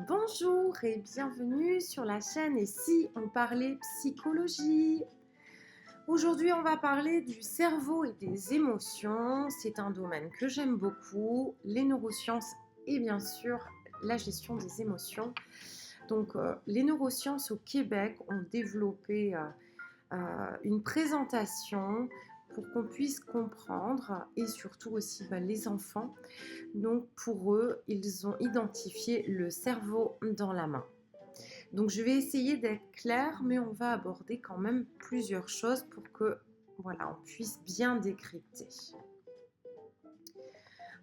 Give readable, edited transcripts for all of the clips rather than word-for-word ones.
Bonjour et bienvenue sur la chaîne Et si on parlait psychologie? Aujourd'hui, on va parler du cerveau et des émotions. C'est un domaine que j'aime beaucoup, les neurosciences et bien sûr la gestion des émotions. Donc, les neurosciences au Québec ont développé une présentation pour qu'on puisse comprendre et surtout aussi les enfants. Donc pour eux, ils ont identifié le cerveau dans la main. Donc je vais essayer d'être claire, mais on va aborder quand même plusieurs choses pour que voilà, on puisse bien décrypter.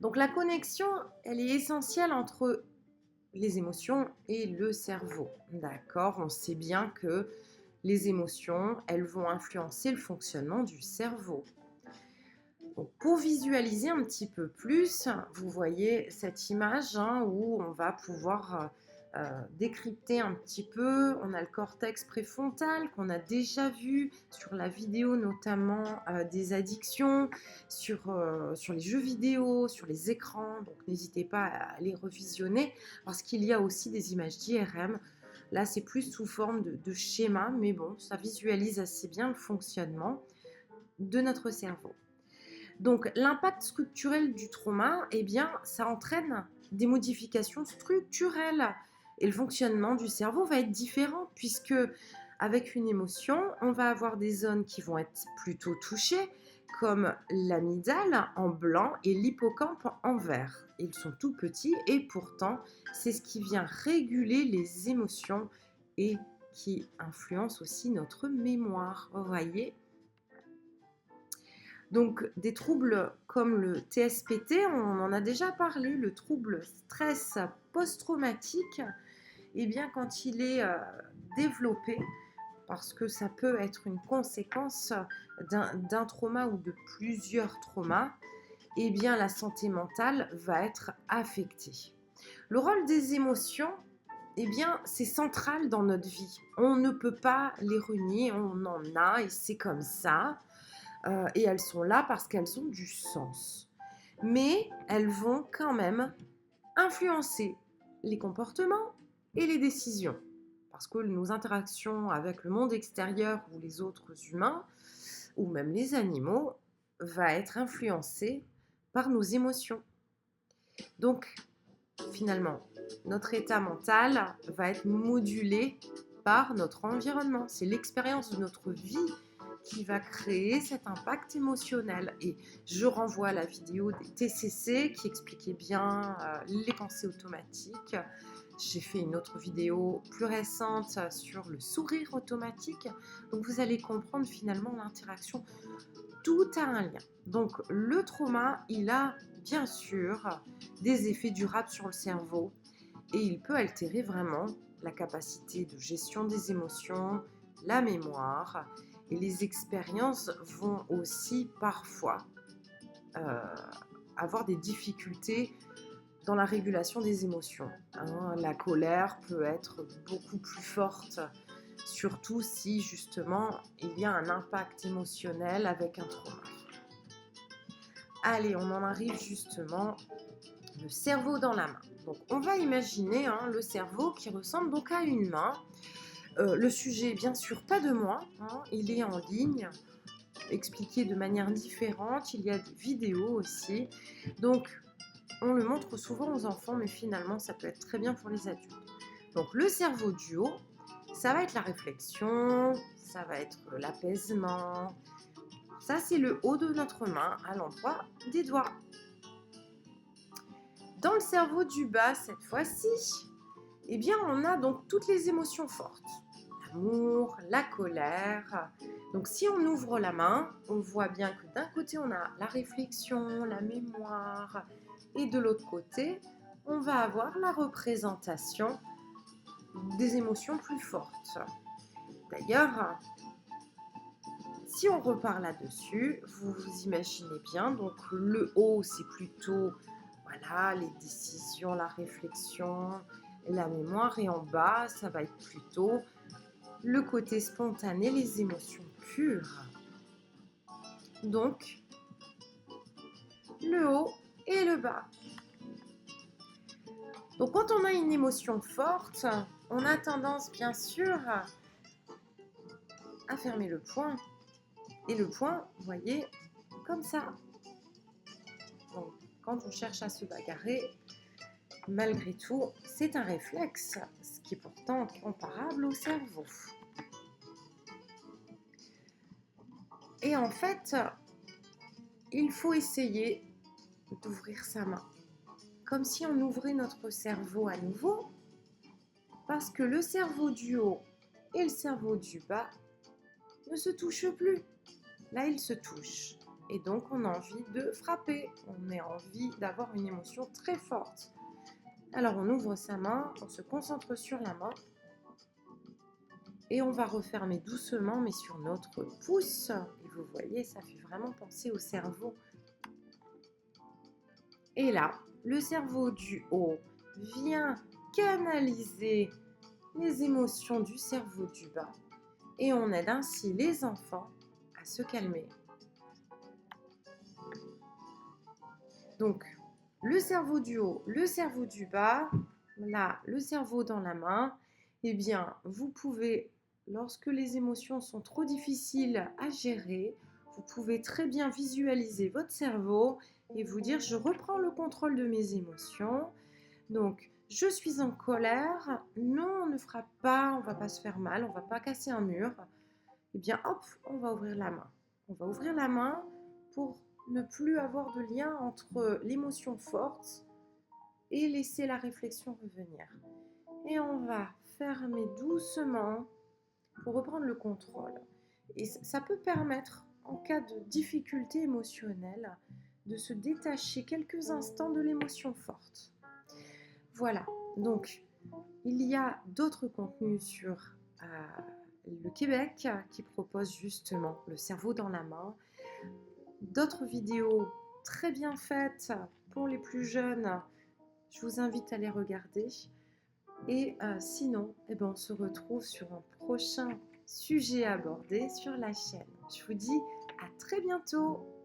Donc la connexion, elle est essentielle entre les émotions et le cerveau. D'accord? On sait bien que les émotions, elles vont influencer le fonctionnement du cerveau. Donc, pour visualiser un petit peu plus, vous voyez cette image où on va pouvoir décrypter un petit peu. On a le cortex préfrontal qu'on a déjà vu sur la vidéo, notamment des addictions, sur les jeux vidéo, sur les écrans. Donc n'hésitez pas à les revisionner parce qu'il y a aussi des images d'IRM. Là, c'est plus sous forme de schéma, mais bon, ça visualise assez bien le fonctionnement de notre cerveau. Donc l'impact structurel du trauma, eh bien, ça entraîne des modifications structurelles. Et le fonctionnement du cerveau va être différent puisque avec une émotion, on va avoir des zones qui vont être plutôt touchées, comme l'amygdale en blanc et l'hippocampe en vert. Ils sont tout petits et pourtant, c'est ce qui vient réguler les émotions et qui influence aussi notre mémoire. Vous voyez? Donc des troubles comme le TSPT, on en a déjà parlé, le trouble stress post-traumatique, eh bien quand il est développé, parce que ça peut être une conséquence d'un trauma ou de plusieurs traumas, eh bien la santé mentale va être affectée. Le rôle des émotions, eh bien, c'est central dans notre vie. On ne peut pas les renier, on en a et c'est comme ça. Et elles sont là parce qu'elles ont du sens. Mais elles vont quand même influencer les comportements et les décisions. Parce que nos interactions avec le monde extérieur ou les autres humains, ou même les animaux, va être influencée par nos émotions. Donc, finalement, notre état mental va être modulé par notre environnement. C'est l'expérience de notre vie qui va créer cet impact émotionnel. Et je renvoie à la vidéo des TCC qui expliquait bien les pensées automatiques. J'ai fait une autre vidéo plus récente sur le sourire automatique. Donc vous allez comprendre finalement l'interaction. Tout a un lien. Donc le trauma, il a bien sûr des effets durables sur le cerveau et il peut altérer vraiment la capacité de gestion des émotions, la mémoire, et les expériences vont aussi parfois euh, avoir des difficultés dans la régulation des émotions. La colère peut être beaucoup plus forte, surtout si justement il y a un impact émotionnel avec un trauma. Allez, on en arrive justement le cerveau dans la main. Donc on va imaginer le cerveau qui ressemble donc à une main. Le sujet, bien sûr, pas de moi, il est en ligne, expliqué de manière différente, il y a des vidéos aussi. Donc on le montre souvent aux enfants, mais finalement ça peut être très bien pour les adultes. Donc le cerveau du haut, ça va être la réflexion, ça va être l'apaisement. Ça, c'est le haut de notre main à l'endroit des doigts. Dans le cerveau du bas, cette fois-ci, eh bien, on a donc toutes les émotions fortes. L'amour, la colère. Donc, si on ouvre la main, on voit bien que d'un côté, on a la réflexion, la mémoire, et de l'autre côté, on va avoir la représentation des émotions plus fortes. D'ailleurs, si on repart là-dessus, vous vous imaginez bien, donc le haut, c'est plutôt voilà, les décisions, la réflexion, la mémoire, et en bas, ça va être plutôt le côté spontané, les émotions pures. Donc, le haut et le bas. Donc quand on a une émotion forte, on a tendance bien sûr à fermer le poing. Et le poing, vous voyez, comme ça. Donc quand on cherche à se bagarrer, malgré tout, c'est un réflexe, ce qui est pourtant comparable au cerveau. Et en fait, il faut essayer d'ouvrir sa main, comme si on ouvrait notre cerveau à nouveau, parce que le cerveau du haut et le cerveau du bas ne se touchent plus. Là, ils se touchent. Et donc, on a envie de frapper. On a envie d'avoir une émotion très forte. Alors, on ouvre sa main, on se concentre sur la main. Et on va refermer doucement, mais sur notre pouce. Et vous voyez, ça fait vraiment penser au cerveau. Et là, le cerveau du haut vient canaliser les émotions du cerveau du bas. Et on aide ainsi les enfants à se calmer. Donc, le cerveau du haut, le cerveau du bas, là, le cerveau dans la main, eh bien, vous pouvez, lorsque les émotions sont trop difficiles à gérer, vous pouvez très bien visualiser votre cerveau et vous dire, je reprends le contrôle de mes émotions. Donc, je suis en colère. Non, on ne frappe pas, on ne va pas se faire mal, on ne va pas casser un mur. Eh bien, hop, on va ouvrir la main. On va ouvrir la main pour ne plus avoir de lien entre l'émotion forte et laisser la réflexion revenir. Et on va fermer doucement pour reprendre le contrôle. Et ça peut permettre, en cas de difficulté émotionnelle, de se détacher quelques instants de l'émotion forte. Voilà, donc il y a d'autres contenus sur le Québec qui propose justement le cerveau dans la main, d'autres vidéos très bien faites pour les plus jeunes, je vous invite à les regarder. Et sinon, on se retrouve sur un prochain sujet abordé sur la chaîne. Je vous dis à très bientôt.